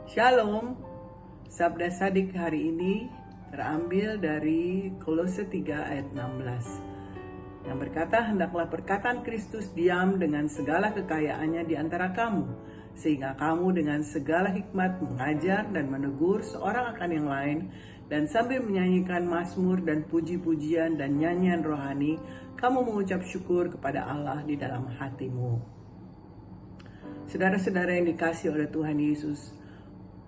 Shalom, Sabda Sadik hari ini terambil dari Kolose 3 ayat 16 yang berkata, hendaklah perkataan Kristus diam dengan segala kekayaannya di antara kamu, sehingga kamu dengan segala hikmat mengajar dan menegur seorang akan yang lain, dan sambil menyanyikan mazmur dan puji-pujian dan nyanyian rohani, kamu mengucap syukur kepada Allah di dalam hatimu. Saudara-saudara yang dikasihi oleh Tuhan Yesus,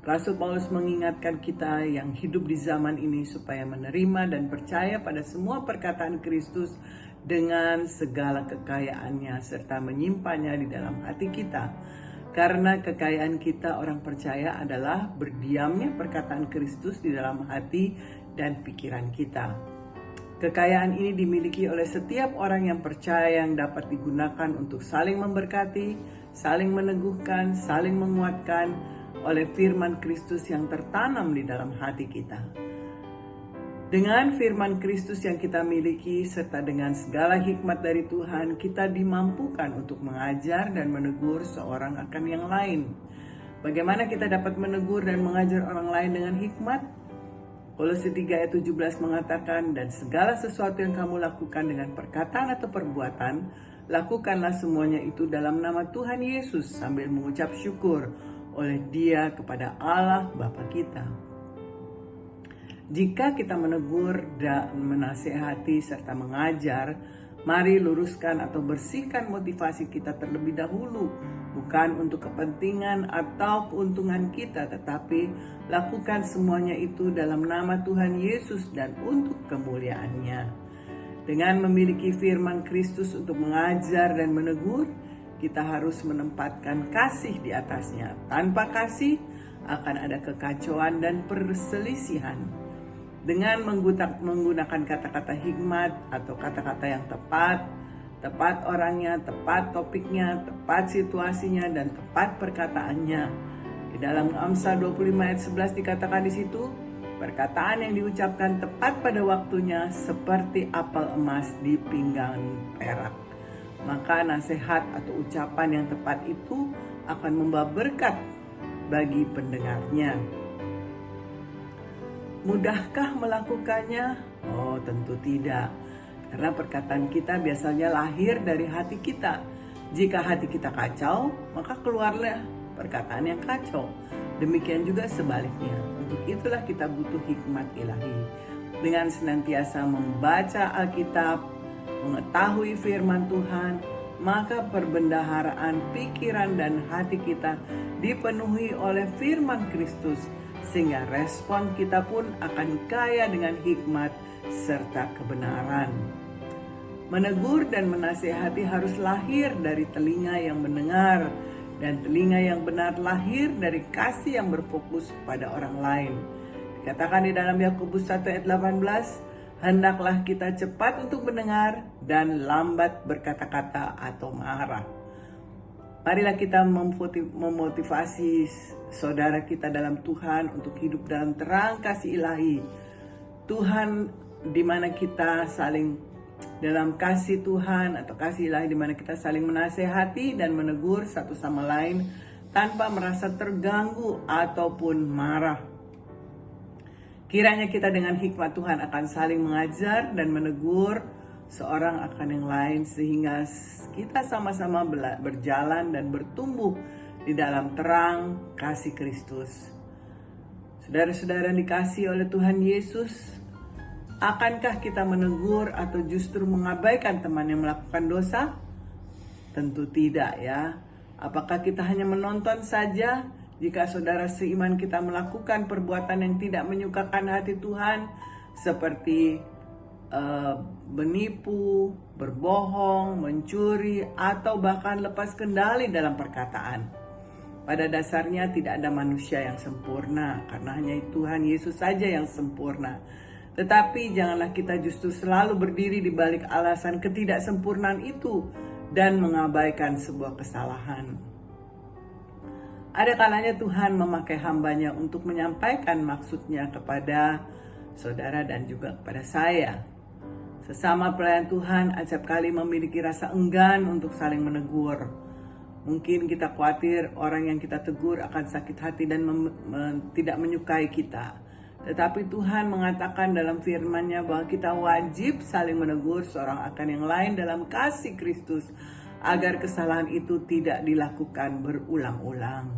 Rasul Paulus mengingatkan kita yang hidup di zaman ini supaya menerima dan percaya pada semua perkataan Kristus dengan segala kekayaannya serta menyimpannya di dalam hati kita. Karena kekayaan kita orang percaya adalah berdiamnya perkataan Kristus di dalam hati dan pikiran kita. Kekayaan ini dimiliki oleh setiap orang yang percaya yang dapat digunakan untuk saling memberkati, saling meneguhkan, saling menguatkan oleh firman Kristus yang tertanam di dalam hati kita. Dengan firman Kristus yang kita miliki serta dengan segala hikmat dari Tuhan, kita dimampukan untuk mengajar dan menegur seorang akan yang lain. Bagaimana kita dapat menegur dan mengajar orang lain dengan hikmat? Kolose 3 ayat 17 mengatakan, dan segala sesuatu yang kamu lakukan dengan perkataan atau perbuatan, lakukanlah semuanya itu dalam nama Tuhan Yesus sambil mengucap syukur oleh Dia kepada Allah Bapa kita. Jika kita menegur dan menasehati serta mengajar, mari luruskan atau bersihkan motivasi kita terlebih dahulu, bukan untuk kepentingan atau keuntungan kita, tetapi lakukan semuanya itu dalam nama Tuhan Yesus dan untuk kemuliaan-Nya. Dengan memiliki firman Kristus untuk mengajar dan menegur, kita harus menempatkan kasih di atasnya. Tanpa kasih akan ada kekacauan dan perselisihan. Dengan menggunakan kata-kata hikmat atau kata-kata yang tepat orangnya, tepat topiknya, tepat situasinya, dan tepat perkataannya. Di dalam Amsal 25 ayat 11 dikatakan di situ, perkataan yang diucapkan tepat pada waktunya seperti apel emas di pinggang perak. Maka nasihat atau ucapan yang tepat itu akan membawa berkat bagi pendengarnya. Mudahkah melakukannya? Oh, tentu tidak. Karena perkataan kita biasanya lahir dari hati kita. Jika hati kita kacau, maka keluarlah perkataan yang kacau. Demikian juga sebaliknya. Untuk itulah kita butuh hikmat ilahi. Dengan senantiasa membaca Alkitab, mengetahui firman Tuhan, maka perbendaharaan pikiran dan hati kita dipenuhi oleh firman Kristus, sehingga respon kita pun akan kaya dengan hikmat serta kebenaran. Menegur dan menasihati harus lahir dari telinga yang mendengar, dan telinga yang benar lahir dari kasih yang berfokus pada orang lain. Dikatakan di dalam Yakobus 1 ayat 18, hendaklah kita cepat untuk mendengar dan lambat berkata-kata atau marah. Marilah kita memotivasi saudara kita dalam Tuhan untuk hidup dalam terang kasih ilahi. Tuhan di mana kita saling dalam kasih Tuhan atau kasih ilahi di mana kita saling menasehati dan menegur satu sama lain tanpa merasa terganggu ataupun marah. Kiranya kita dengan hikmat Tuhan akan saling mengajar dan menegur seorang akan yang lain sehingga kita sama-sama berjalan dan bertumbuh di dalam terang kasih Kristus. Saudara-saudara yang dikasihi oleh Tuhan Yesus, akankah kita menegur atau justru mengabaikan teman yang melakukan dosa? Tentu tidak ya. Apakah kita hanya menonton saja? Jika saudara seiman kita melakukan perbuatan yang tidak menyukakan hati Tuhan, seperti menipu, berbohong, mencuri, atau bahkan lepas kendali dalam perkataan. Pada dasarnya tidak ada manusia yang sempurna, karena hanya Tuhan Yesus saja yang sempurna. Tetapi janganlah kita justru selalu berdiri di balik alasan ketidaksempurnaan itu dan mengabaikan sebuah kesalahan. Ada kalanya Tuhan memakai hamba-Nya untuk menyampaikan maksud-Nya kepada saudara dan juga kepada saya. Sesama pelayan Tuhan acap kali memiliki rasa enggan untuk saling menegur. Mungkin kita khawatir orang yang kita tegur akan sakit hati dan tidak menyukai kita. Tetapi Tuhan mengatakan dalam firman-Nya bahwa kita wajib saling menegur seorang akan yang lain dalam kasih Kristus, agar kesalahan itu tidak dilakukan berulang-ulang.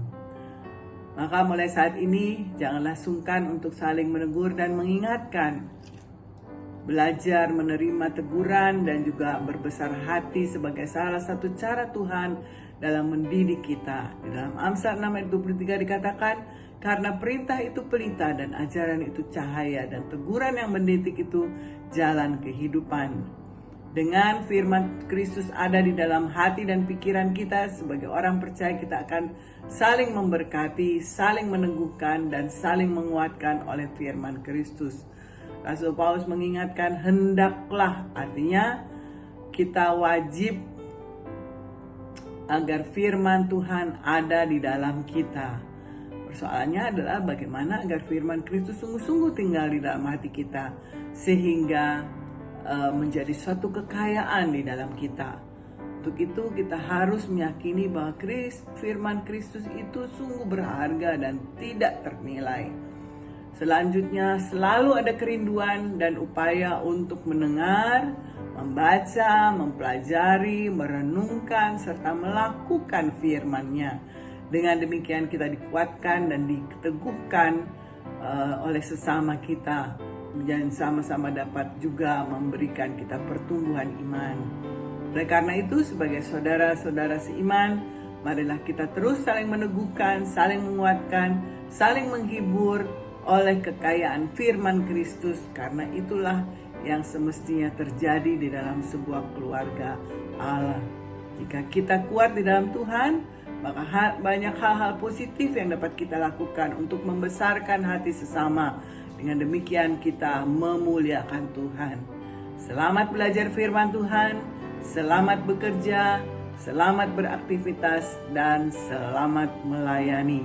Maka mulai saat ini janganlah sungkan untuk saling menegur dan mengingatkan. Belajar menerima teguran dan juga berbesar hati sebagai salah satu cara Tuhan dalam mendidik kita. Di dalam Amsal 6 ayat 23 dikatakan, karena perintah itu pelita dan ajaran itu cahaya dan teguran yang mendidik itu jalan kehidupan. Dengan firman Kristus ada di dalam hati dan pikiran kita, sebagai orang percaya kita akan saling memberkati, saling meneguhkan, dan saling menguatkan oleh firman Kristus. Rasul Paulus mengingatkan, hendaklah, artinya kita wajib agar firman Tuhan ada di dalam kita. Persoalannya adalah bagaimana agar firman Kristus sungguh-sungguh tinggal di dalam hati kita, sehingga menjadi suatu kekayaan di dalam kita. Untuk itu kita harus meyakini bahwa firman Kristus itu sungguh berharga dan tidak ternilai. Selanjutnya selalu ada kerinduan dan upaya untuk mendengar, membaca, mempelajari, merenungkan, serta melakukan firman-Nya. Dengan demikian kita dikuatkan dan diteguhkan oleh sesama kita, dan sama-sama dapat juga memberikan kita pertumbuhan iman. Oleh karena itu, sebagai saudara-saudara seiman, marilah kita terus saling meneguhkan, saling menguatkan, saling menghibur oleh kekayaan firman Kristus, karena itulah yang semestinya terjadi di dalam sebuah keluarga Allah. Jika kita kuat di dalam Tuhan, maka banyak hal-hal positif yang dapat kita lakukan untuk membesarkan hati sesama. Dengan demikian kita memuliakan Tuhan. Selamat belajar firman Tuhan, selamat bekerja, selamat beraktivitas, dan selamat melayani.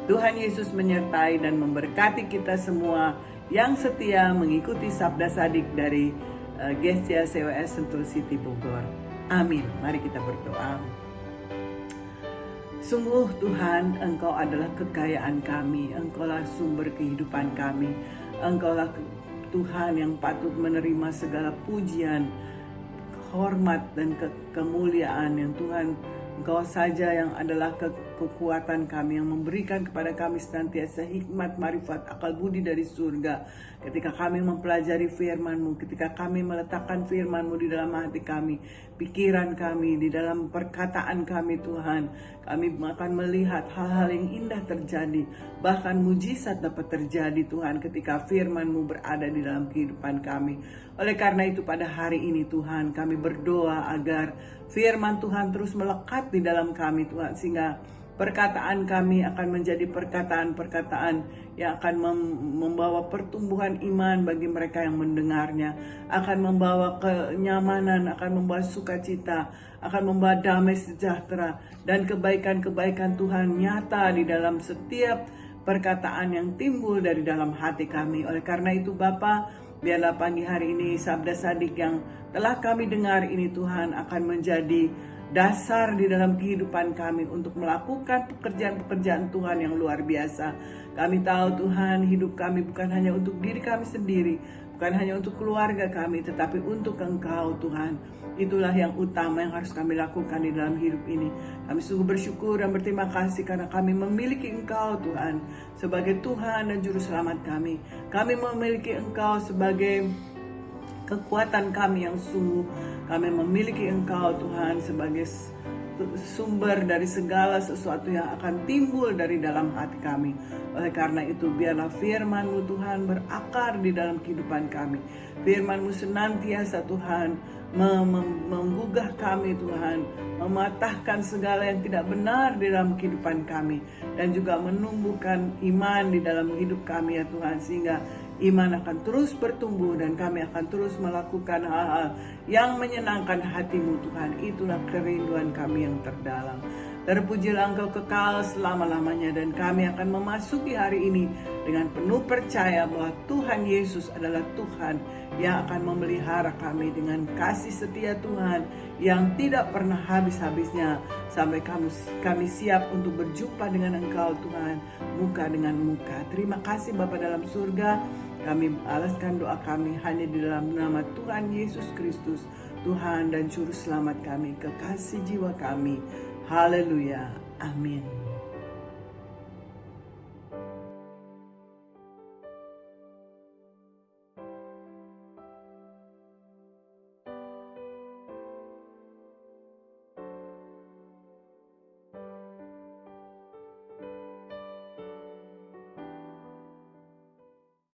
Tuhan Yesus menyertai dan memberkati kita semua yang setia mengikuti Sabda Sadik dari Gestia CWS Sentul City Bogor. Amin. Mari kita berdoa. Sungguh Tuhan, Engkau adalah kekayaan kami, Engkaulah sumber kehidupan kami, Engkaulah Tuhan yang patut menerima segala pujian, hormat dan kemuliaan yang Tuhan, Engkau saja yang adalah kekuatan kami, yang memberikan kepada kami senantiasa hikmat, marifat, akal budi dari surga. Ketika kami mempelajari firman-Mu, ketika kami meletakkan firman-Mu di dalam hati kami, pikiran kami, di dalam perkataan kami Tuhan, kami akan melihat hal-hal yang indah terjadi. Bahkan mujizat dapat terjadi Tuhan ketika firman-Mu berada di dalam kehidupan kami. Oleh karena itu pada hari ini Tuhan, kami berdoa agar firman Tuhan terus melekat di dalam kami Tuhan, sehingga perkataan kami akan menjadi perkataan-perkataan yang akan membawa pertumbuhan iman bagi mereka yang mendengarnya, akan membawa kenyamanan, akan membawa sukacita, akan membawa damai sejahtera, dan kebaikan-kebaikan Tuhan nyata di dalam setiap perkataan yang timbul dari dalam hati kami. Oleh karena itu Bapa, biarlah pagi hari ini Sabda Sadik yang telah kami dengar ini Tuhan akan menjadi dasar di dalam kehidupan kami untuk melakukan pekerjaan-pekerjaan Tuhan yang luar biasa. Kami tahu Tuhan, hidup kami bukan hanya untuk diri kami sendiri, bukan hanya untuk keluarga kami, tetapi untuk Engkau Tuhan. Itulah yang utama yang harus kami lakukan di dalam hidup ini. Kami sungguh bersyukur dan berterima kasih karena kami memiliki Engkau Tuhan sebagai Tuhan dan Juru Selamat kami. Kami memiliki Engkau sebagai kekuatan kami yang sungguh. Kami memiliki Engkau Tuhan sebagai sumber dari segala sesuatu yang akan timbul dari dalam hati kami. Oleh karena itu biarlah firman-Mu Tuhan berakar di dalam kehidupan kami. Firman-Mu senantiasa Tuhan menggugah kami Tuhan, mematahkan segala yang tidak benar di dalam kehidupan kami, dan juga menumbuhkan iman di dalam hidup kami ya Tuhan, sehingga iman akan terus bertumbuh dan kami akan terus melakukan hal-hal yang menyenangkan hati-Mu Tuhan. Itulah kerinduan kami yang terdalam. Terpujilah Engkau kekal selama-lamanya, dan kami akan memasuki hari ini dengan penuh percaya bahwa Tuhan Yesus adalah Tuhan yang akan memelihara kami dengan kasih setia Tuhan yang tidak pernah habis-habisnya sampai kami siap untuk berjumpa dengan Engkau Tuhan, muka dengan muka. Terima kasih Bapa dalam surga. Kami alaskan doa kami hanya di dalam nama Tuhan Yesus Kristus, Tuhan dan Juru Selamat kami, kekasih jiwa kami. Haleluya. Amin.